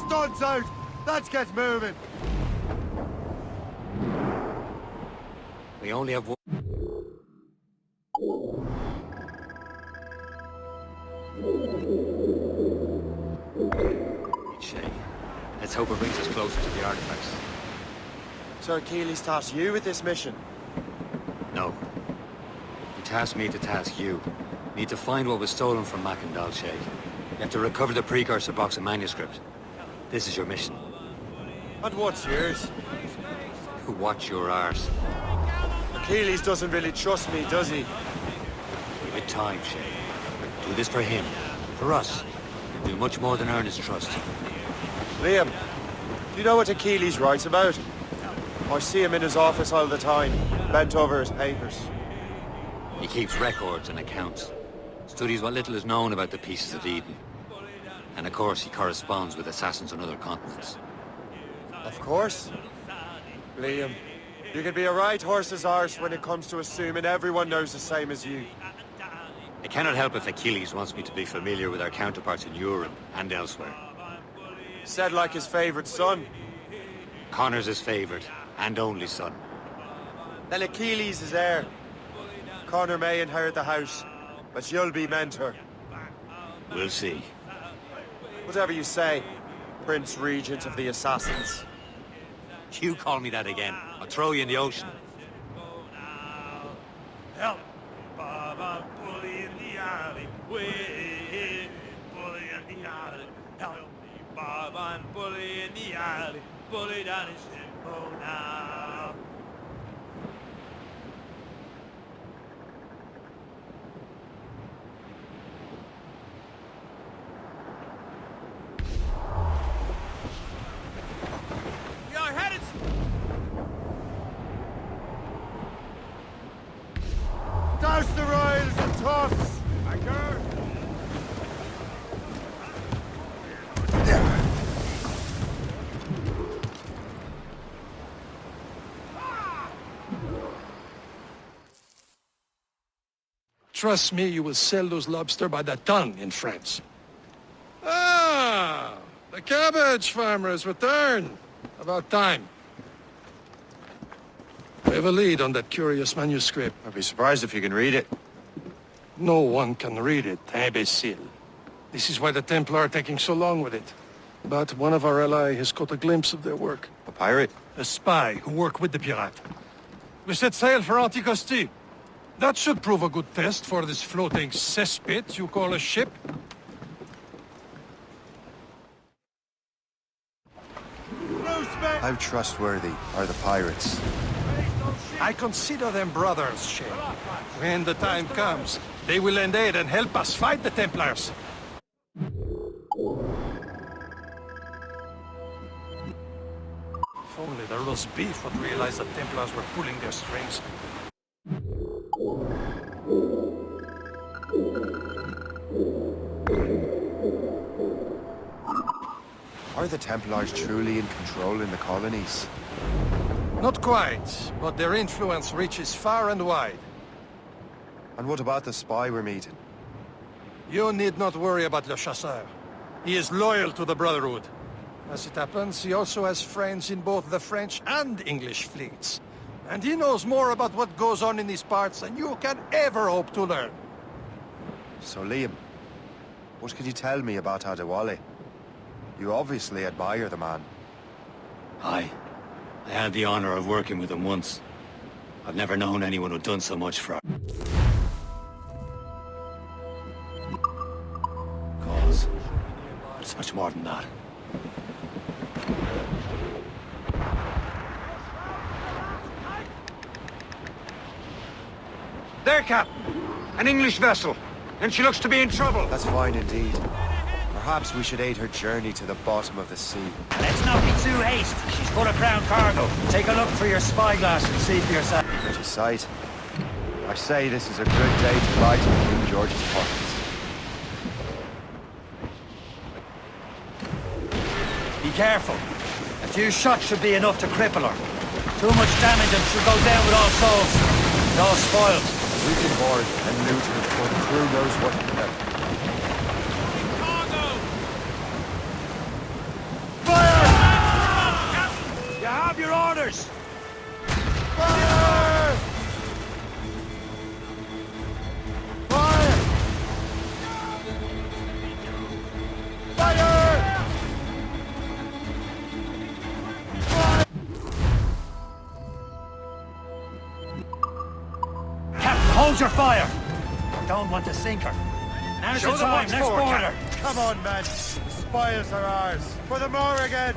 studs out! Let's get moving! We only have one. Shay, let's hope it brings us closer to the artifacts. So Achilles tasked you with this mission? No. He tasked me to task you. Need to find what was stolen from Mac and Dal Shay. You have to recover the precursor box of manuscript. This is your mission. And what's yours? Watch your arse. Achilles doesn't really trust me, does he? Give it time, Shay. Do this for him. For us. Do much more than earn his trust. Liam, do you know what Achilles writes about? I see him in his office all the time, bent over his papers. He keeps records and accounts. Studies what little is known about the pieces of Eden. And of course, he corresponds with assassins on other continents. Of course. Liam, you can be a right horse's arse when it comes to assuming everyone knows the same as you. I cannot help if Achilles wants me to be familiar with our counterparts in Europe and elsewhere. Said like his favorite son. Connor's his favorite, and only son. Then Achilles is heir. Connor may inherit the house, but you'll be mentor. We'll see. Whatever you say, Prince Regent of the Assassins. You call me that again, I'll throw you in the ocean. Help! Baba, bully in the alley. Way, bully in the alley. Help me, Baba, and bully in the alley. Bully down his tempo now. We are headed. Douse the royals and toss! Anchor! Trust me, you will sell those lobster by the ton in France. Ah! The cabbage farmer has returned. About time. We have a lead on that curious manuscript. I'd be surprised if you can read it. No one can read it, imbecile. This is why the Templar are taking so long with it. But one of our allies has caught a glimpse of their work. A pirate? A spy who worked with the pirate. We set sail for Anticosti. That should prove a good test for this floating cesspit you call a ship. How trustworthy are the pirates? I consider them brothers, Shay. When the time comes, they will lend aid and help us fight the Templars. If only the roast beef would realize the Templars were pulling their strings. Are the Templars truly in control in the colonies? Not quite, but their influence reaches far and wide. And what about the spy we're meeting? You need not worry about Le Chasseur. He is loyal to the Brotherhood. As it happens, he also has friends in both the French and English fleets. And he knows more about what goes on in these parts than you can ever hope to learn. So Liam, what can you tell me about Adewale? You obviously admire the man. Aye. I had the honor of working with him once. I've never known anyone who'd done so much for our cause. It's much more than that. There, Captain. An English vessel. And she looks to be in trouble. That's fine indeed. Perhaps we should aid her journey to the bottom of the sea. Let's not be too hasty. She's full of crown cargo. Take a look through your spyglass and see for yourself. Pretty sight. I say this is a good day to ride to King George's pockets. Be careful. A few shots should be enough to cripple her. Too much damage and she'll go down with all souls. It's all spoiled. We can board and loot her before the crew knows what to do. Hold your fire! Don't want to sink her. Now's the time, let's board her! Come on, men. The spoils are ours. For the Morrigan!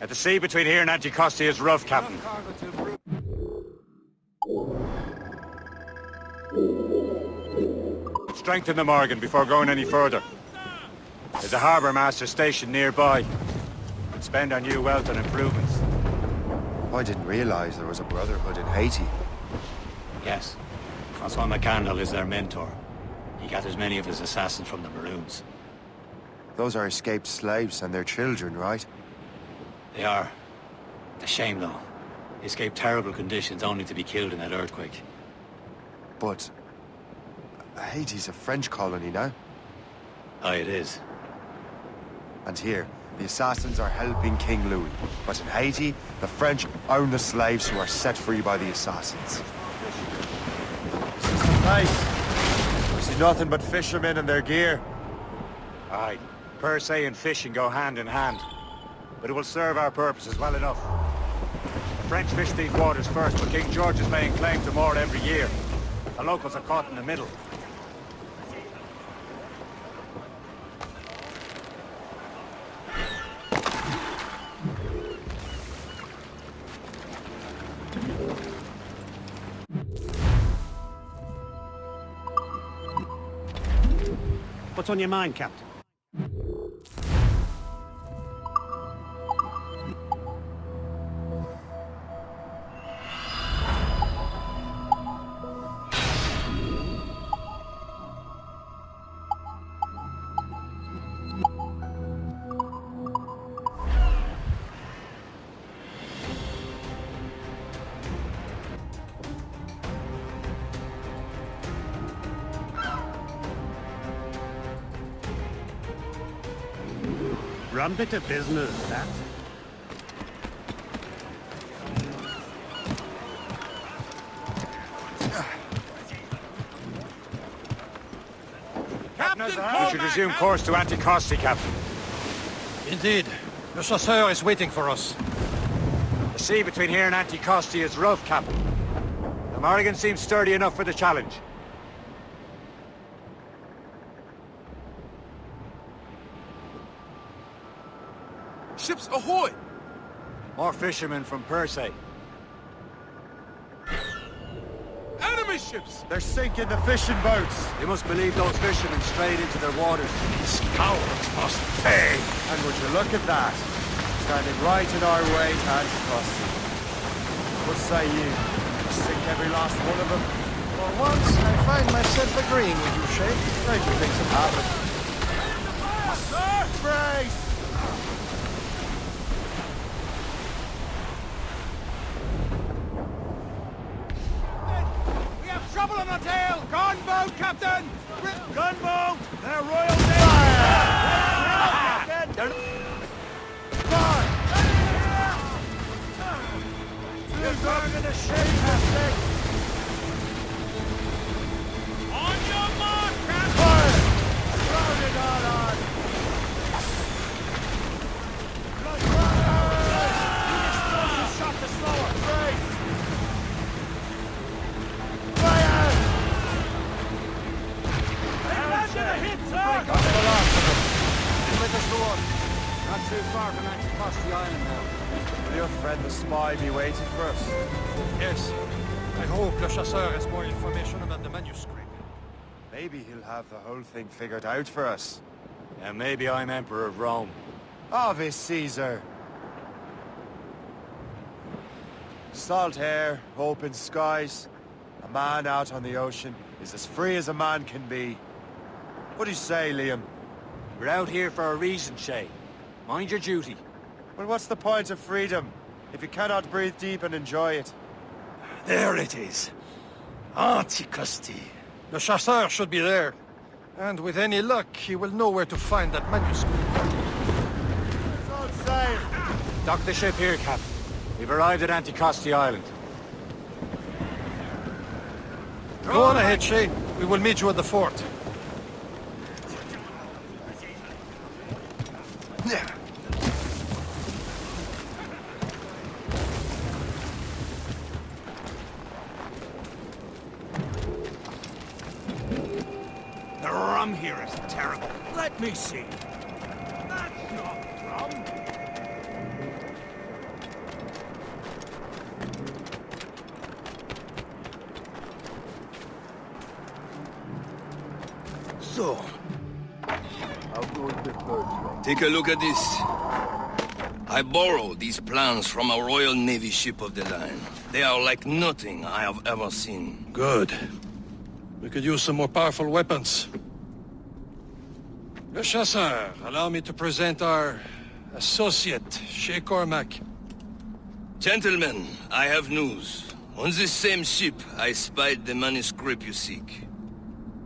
The sea between here and Anticosti is rough, Captain. Strengthen the Morgan before going any further. There's a harbour master station nearby. Could spend our new wealth on improvements. I didn't realize there was a Brotherhood in Haiti. Yes. Francois McCandle is their mentor. He gathers many of his assassins from the Maroons. Those are escaped slaves and their children, right? They are. It's a shame, though. They escaped terrible conditions only to be killed in that earthquake. But Haiti's a French colony now. Aye, it is. And here, the assassins are helping King Louis. But in Haiti, the French own the slaves who are set free by the assassins. This is the place. I see nothing but fishermen and their gear. Aye. Per se and fishing go hand in hand. But it will serve our purposes well enough. The French fish these waters first, but King George is laying claim to more every year. The locals are caught in the middle. What's on your mind, Captain? Rum bit of business, that. We should resume course to Anticosti, Captain. Indeed. Le Chasseur is waiting for us. The sea between here and Anticosti is rough, Captain. The Morrigan seems sturdy enough for the challenge. Ships ahoy! More fishermen from Persay. Enemy ships! They're sinking the fishing boats. You must believe those fishermen strayed into their waters. Cowards must pay. And would you look at that? Standing right in our way to Anticosti. What say you? Sink every last one of them? For once, I find myself agreeing with you, Shay. Stranger things have happened. Sir! Brace! Trouble on the tail! Gunboat, Captain! Gunboat! They're Royal Navy! Captain! You're driving the Shay Patrick! On your mark, Captain! Fire! Round it all on! too far from Anticosti Island now. Will your friend the spy be waiting for us? Yes. I hope Le Chasseur has more information about the manuscript. Maybe he'll have the whole thing figured out for us. And maybe I'm Emperor of Rome. Ave Caesar! Salt air, open skies. A man out on the ocean is as free as a man can be. What do you say, Liam? We're out here for a reason, Shay. Mind your duty. Well, what's the point of freedom if you cannot breathe deep and enjoy it? There it is. Anticosti. Le Chasseur should be there. And with any luck, he will know where to find that manuscript. It's all sail! Dock the ship here, Captain. We've arrived at Anticosti Island. Go on ahead, Shay. We will meet you at the fort. The rum here is terrible. Let me see. That's not rum. So, take a look at this. I borrowed these plans from a Royal Navy ship of the line. They are like nothing I have ever seen. Good. We could use some more powerful weapons. Le Chasseur, allow me to present our associate, Shay Cormac. Gentlemen, I have news. On this same ship, I spied the manuscript you seek.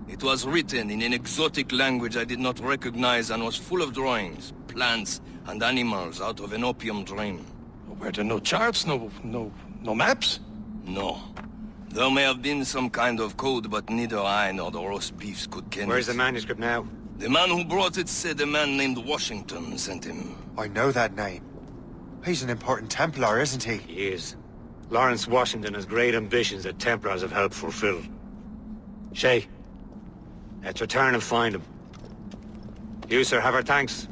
It was written in an exotic language I did not recognize and was full of drawings, plants, and animals out of an opium dream. Were there no charts, no maps? No. There may have been some kind of code, but neither I nor the roast beefs could ken Where's it. the manuscript now? The man who brought it said a man named Washington sent him. I know that name. He's an important Templar, isn't he? He is. Lawrence Washington has great ambitions that Templars have helped fulfill. Shay, let's return and find him. You, sir, have our thanks.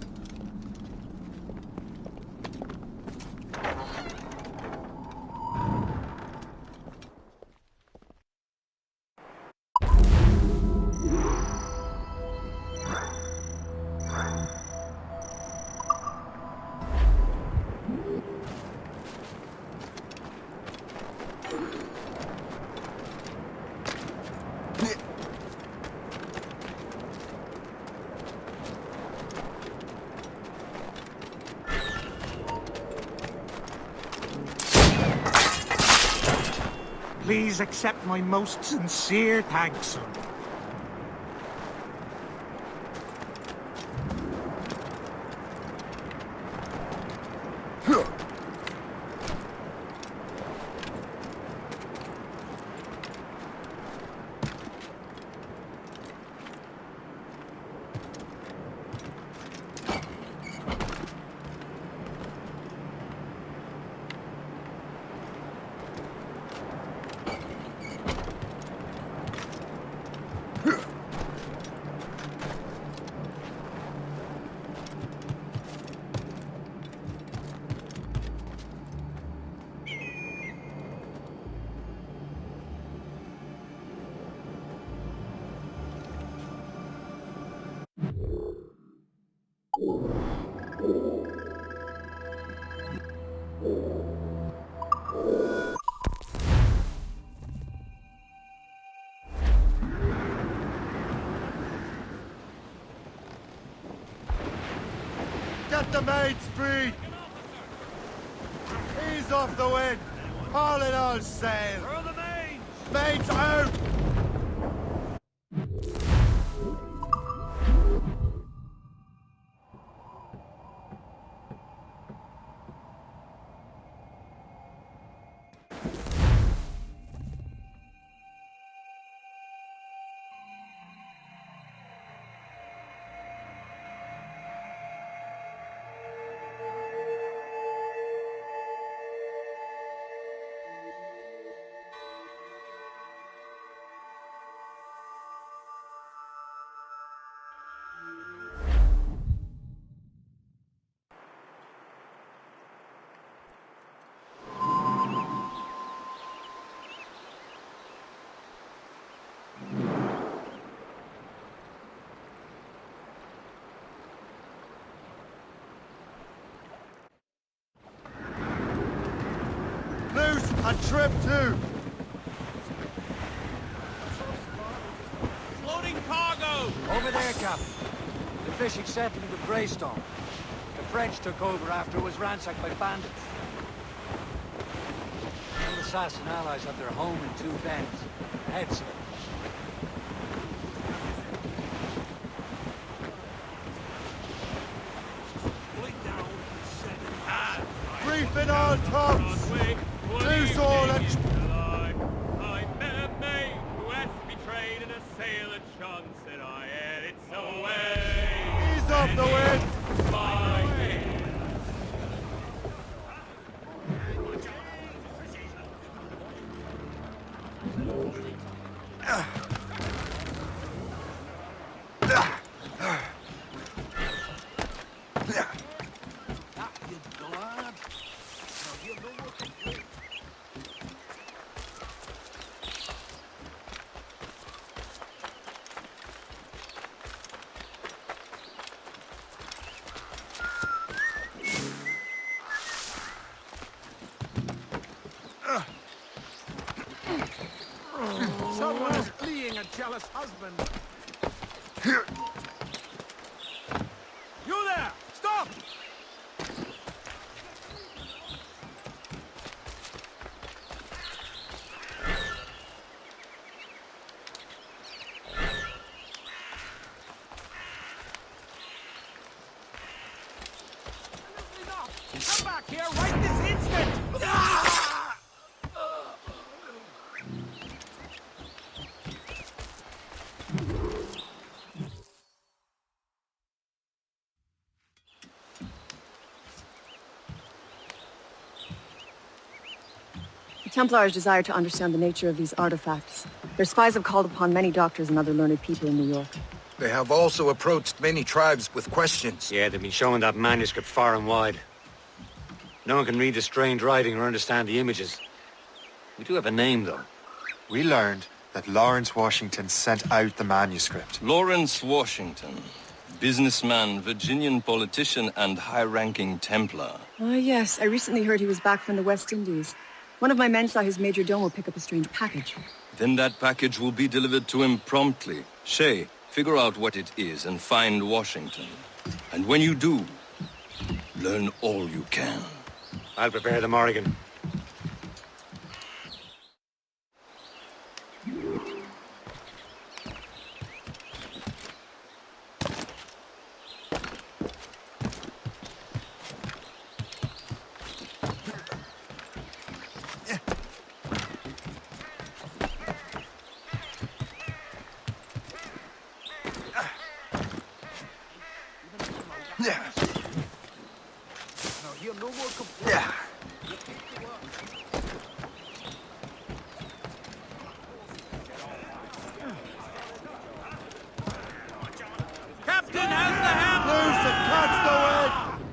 Please accept my most sincere thanks, son. Get the mates free! Ease off the wind! All in all sail! Where are the mains? Mates out! trip too! Loading cargo! Over there, Captain. The fishing settlement of Greystone. The French took over after it was ransacked by bandits. The assassin allies have their home in Two Bends, heads of it. Briefing all tops! Loose all and... I met a mate who has betrayed in a sail at Chun, said I, and it's away! Ease off the wind! My way. Someone is fleeing a jealous husband. You there! Stop! Come back here right this instant! The Templars desire to understand the nature of these artifacts. Their spies have called upon many doctors and other learned people in New York. They have also approached many tribes with questions. Yeah, they've been showing that manuscript far and wide. No one can read the strange writing or understand the images. We do have a name, though. We learned that Lawrence Washington sent out the manuscript. Lawrence Washington. Businessman, Virginian politician, and high-ranking Templar. Ah, yes. I recently heard he was back from the West Indies. One of my men saw his major domo pick up a strange package. Then that package will be delivered to him promptly. Shay, figure out what it is and find Washington. And when you do, learn all you can. I'll prepare the Morrigan.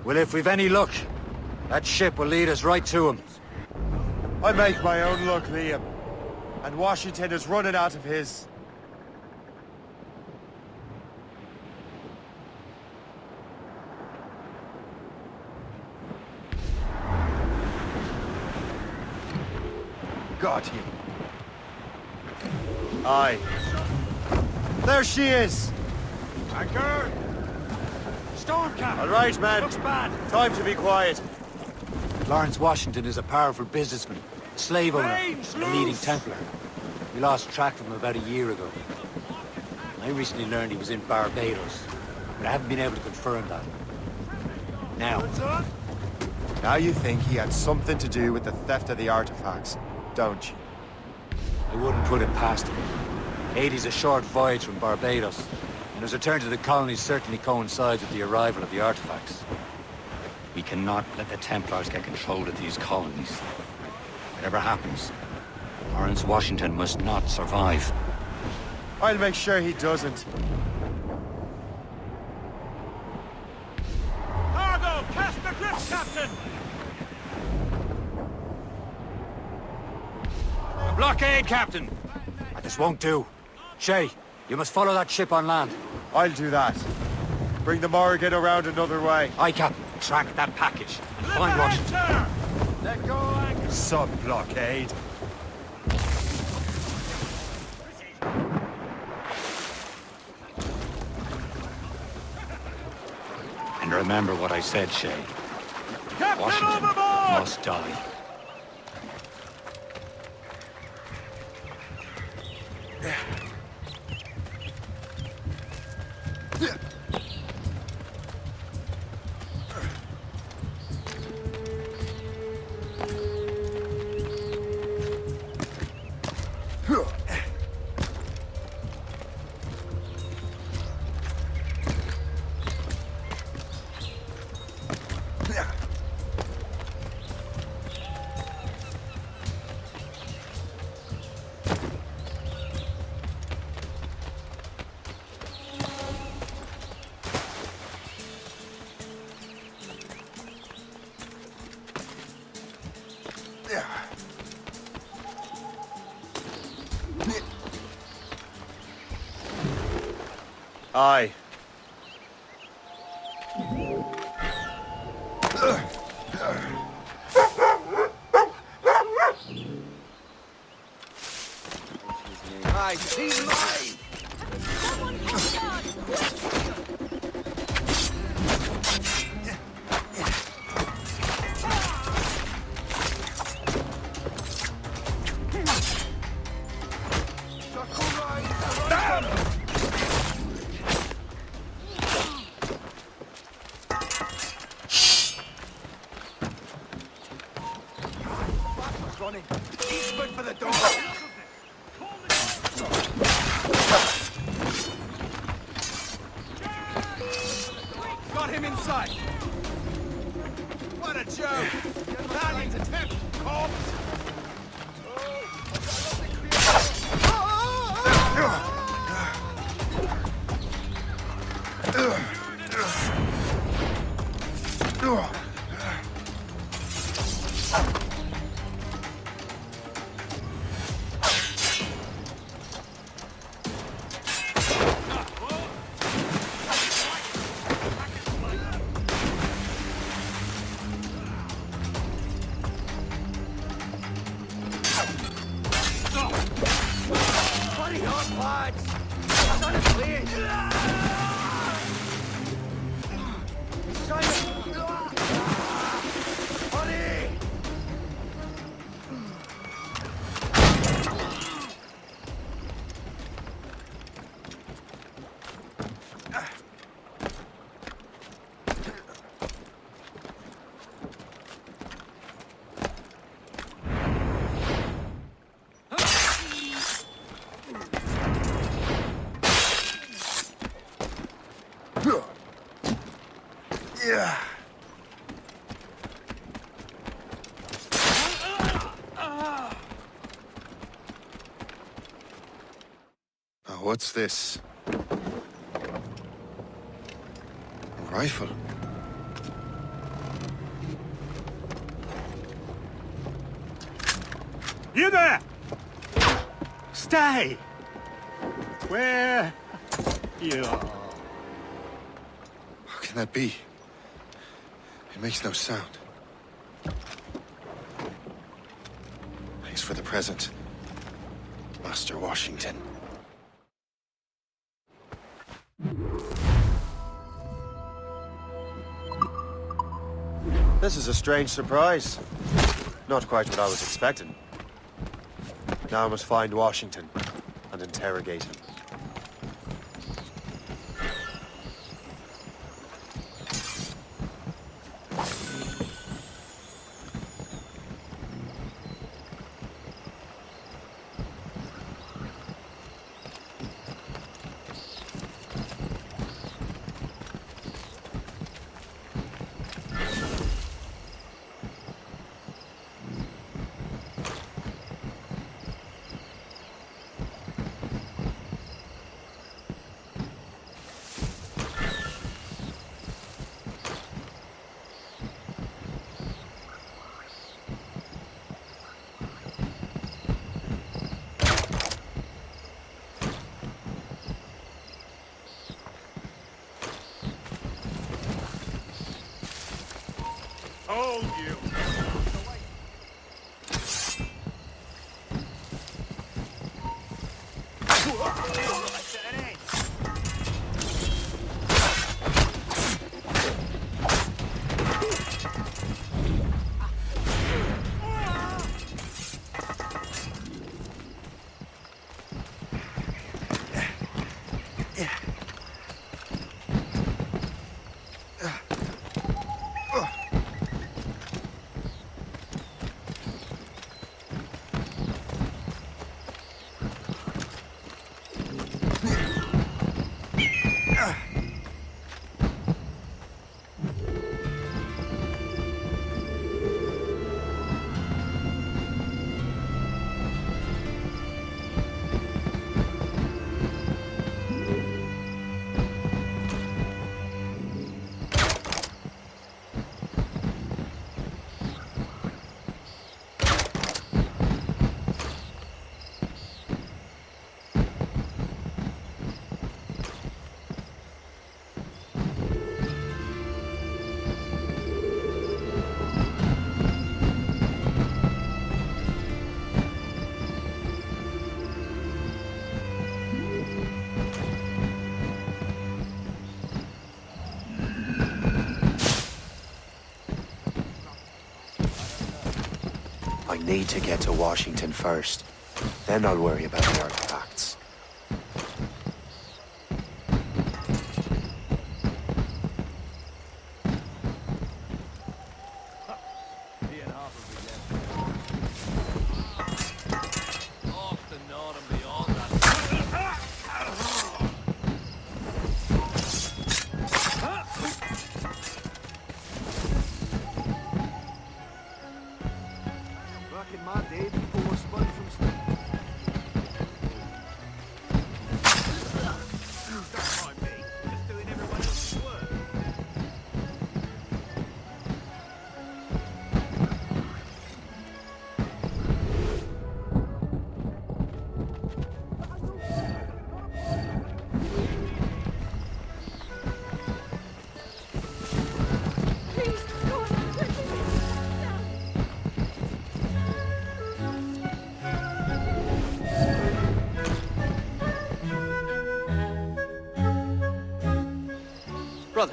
Well, if we've any luck, that ship will lead us right to him. I make my own luck, Liam. And Washington is running out of his. Got him. Aye. There she is! Anchor! Storm cap! All right, man. Looks bad. Time to be quiet. Lawrence Washington is a powerful businessman, a slave owner, Range and a leading loose! Templar. We lost track of him about a year ago. I recently learned he was in Barbados, but I haven't been able to confirm that. Now you think he had something to do with the theft of the artifacts, don't you? I wouldn't put it past him. Haiti's a short voyage from Barbados, and his return to the colonies certainly coincides with the arrival of the artifacts. We cannot let the Templars get control of these colonies. Whatever happens, Lawrence Washington must not survive. I'll make sure he doesn't. Cargo! Cast the grip, Captain! A blockade, Captain! This won't do. Shay, you must follow that ship on land. I'll do that. Bring the Morrigan around another way. Aye, Captain. Track that package and find Washington. Let go anchor. Sub-blockade. And remember what I said, Shay. Captain Washington overboard! must die. Aye. Aye, he's mine! Running. Eastward for the door. Got him inside. What a joke! Valiant attempt, corpse. Buddy up, lads! I'm not afraid! Hurry! Yeah. Now, what's this? A rifle. You there! Stay! Where you are? How can that be? It makes no sound. Thanks for the present, Master Washington. This is a strange surprise. Not quite what I was expecting. Now I must find Washington and interrogate him. I need to get to Washington first. Then I'll worry about the artifacts. Brother,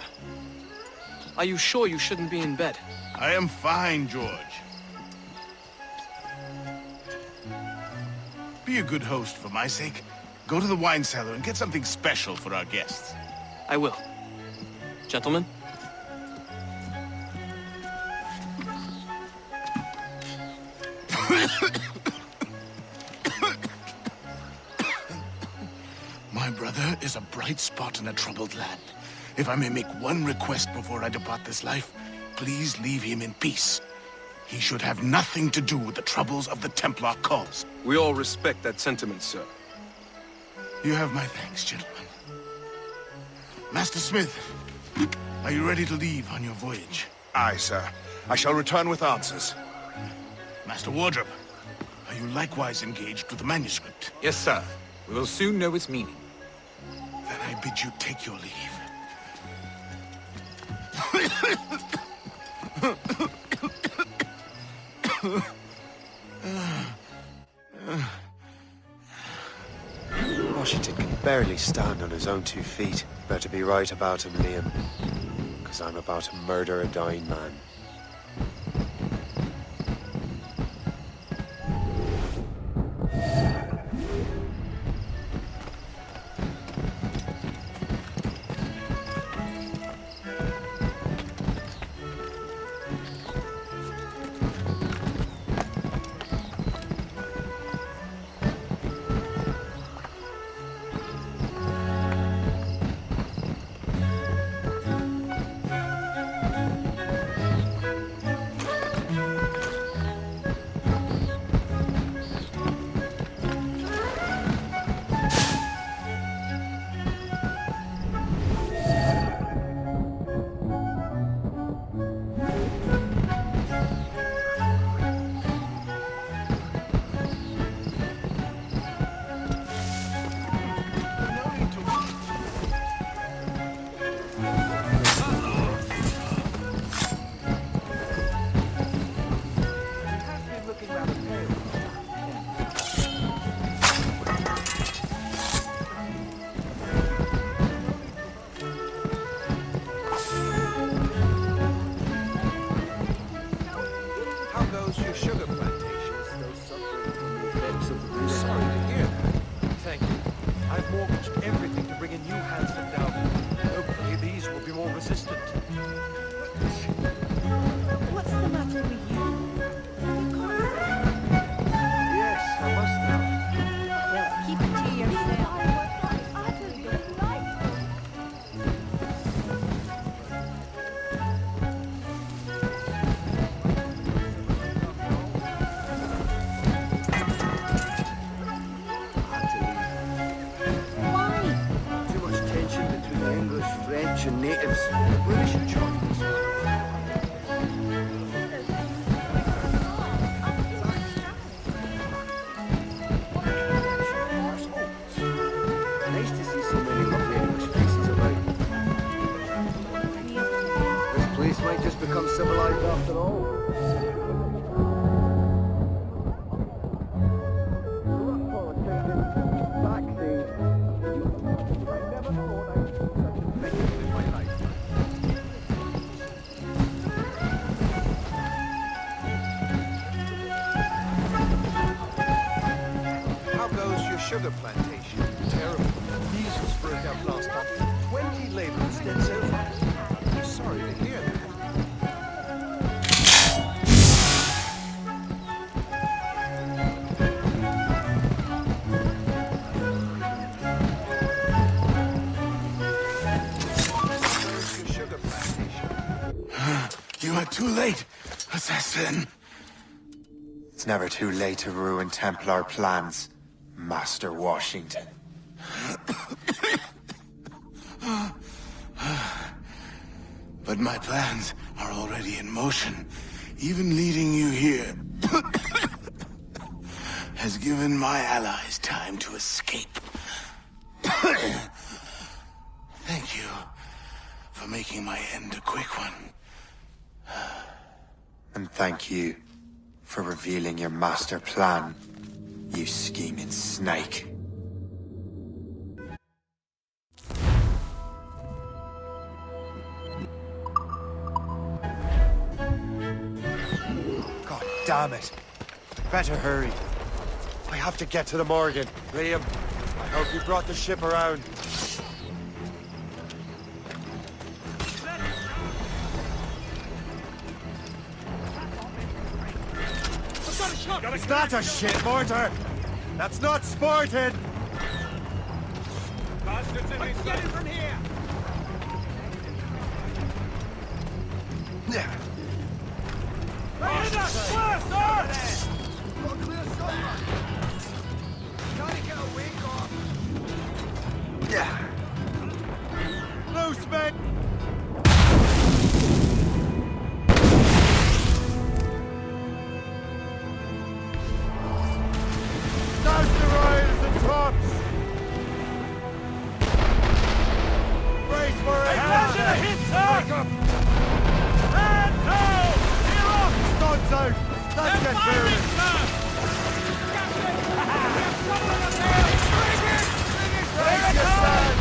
are you sure you shouldn't be in bed? I am fine, George. Be a good host for my sake. Go to the wine cellar and get something special for our guests. I will. Gentlemen? My brother is a bright spot in a troubled land. If I may make one request before I depart this life, please leave him in peace. He should have nothing to do with the troubles of the Templar cause. We all respect that sentiment, sir. You have my thanks, gentlemen. Master Smith, are you ready to leave on your voyage? Aye, sir. I shall return with answers. Master Wardrop, are you likewise engaged with the manuscript? Yes, sir. We will soon know its meaning. Then I bid you take your leave. Washington can barely stand on his own 2 feet. Better be right about him, Liam. Because I'm about to murder a dying man. relics of the Brotherhood. Sorry to hear that. Thank you. I've mortgaged everything to bring in new hands from down here. Hopefully these will be more resistant. What's the matter with you? Yes, I must have. Well, keep it to yourself. And natives, the British in charge. Nice to see so many lovely English faces about. This place might just become civilized after all. Sugar plantation. Terrible. Measles broke out last month. 20 laborers dead so far. I'm sorry to hear that. Sugar plantation. You are too late, assassin. It's never too late to ruin Templar plans, Master Washington. But my plans are already in motion. Even leading you here has given my allies time to escape. Thank you for making my end a quick one. And thank you for revealing your master plan, you scheming snake. God damn it. Better hurry. I have to get to the Morgan. Liam, I hope you brought the ship around. It's not a shit mortar! That's not sporting! Let's get it from here! Yeah. Yeah. Loose, men! Douse the royals and tops! Brace for it! Wake up! And now! Clear off! Stuns out! Let's get clear! Brace your stand!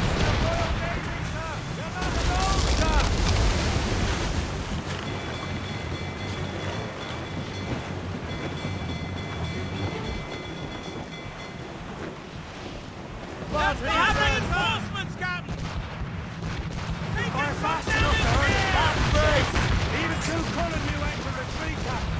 We have reinforcements, Captain! Fire fast enough to hurt us back, brace! Even two Cullen knew when to retreat, Captain.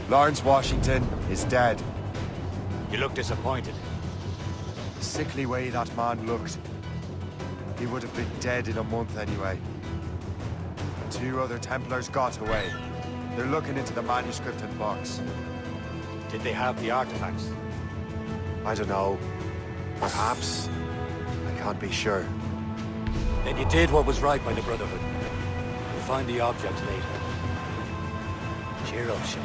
Lawrence Washington is dead. You look disappointed. The sickly way that man looked. He would have been dead in a month anyway. 2 other Templars got away. They're looking into the manuscript and box. Did they have the artifacts? I don't know. Perhaps. I can't be sure. Then you did what was right by the Brotherhood. find the object later. Cheer up, Shay.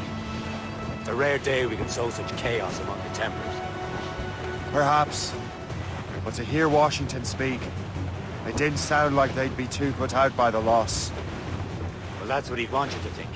It's a rare day we can sow such chaos among the Templars. Perhaps. But to hear Washington speak, it didn't sound like they'd be too put out by the loss. Well, that's what he'd want you to think.